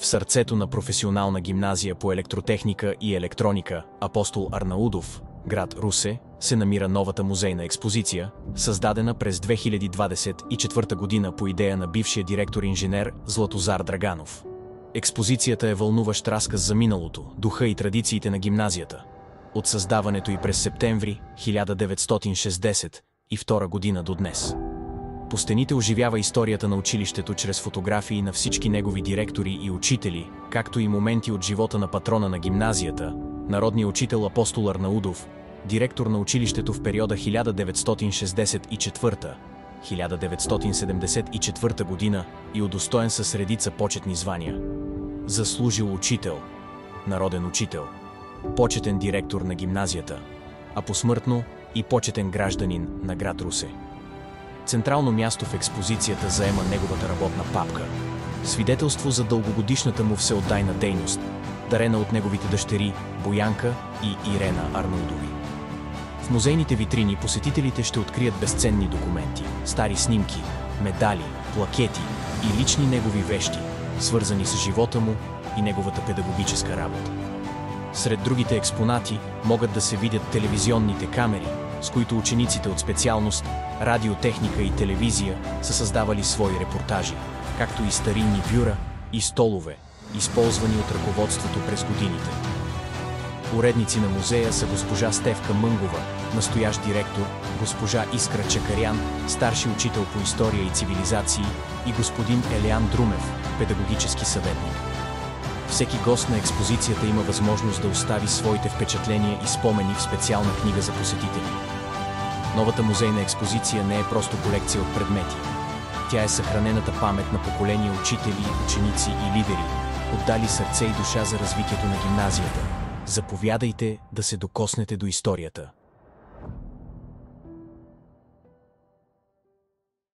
В сърцето на професионална гимназия по електротехника и електроника „Апостол Арнаудов", град Русе, се намира новата музейна експозиция, създадена през 2024 година по идея на бившия директор-инженер Златозар Драганов. Експозицията е вълнуващ разказ за миналото, духа и традициите на гимназията. От създаването й през септември 1962 година до днес. По стените оживява историята на училището чрез фотографии на всички негови директори и учители, както и моменти от живота на патрона на гимназията, народния учител Апостол Арнаудов, директор на училището в периода 1964-1974 година и удостоен с редица почетни звания. Заслужил учител, народен учител, почетен директор на гимназията, а посмъртно и почетен гражданин на град Русе. Централно място в експозицията заема неговата работна папка, свидетелство за дългогодишната му всеотдайна дейност, дарена от неговите дъщери Боянка и Ирена Арнаудови. В музейните витрини посетителите ще открият безценни документи, стари снимки, медали, плакети и лични негови вещи, свързани с живота му и неговата педагогическа работа. Сред другите експонати могат да се видят телевизионните камери, с които учениците от специалност радиотехника и телевизия са създавали свои репортажи, както и старинни бюра и столове, използвани от ръководството през годините. Уредници на музея са госпожа Стефка Мънгова, настоящ директор, госпожа Искра Чакарян, старши учител по история и цивилизации, и господин Елиан Друмев, педагогически съветник. Всеки гост на експозицията има възможност да остави своите впечатления и спомени в специална книга за посетители. Новата музейна експозиция не е просто колекция от предмети. Тя е съхранената памет на поколения учители, ученици и лидери, отдали сърце и душа за развитието на гимназията. Заповядайте да се докоснете до историята.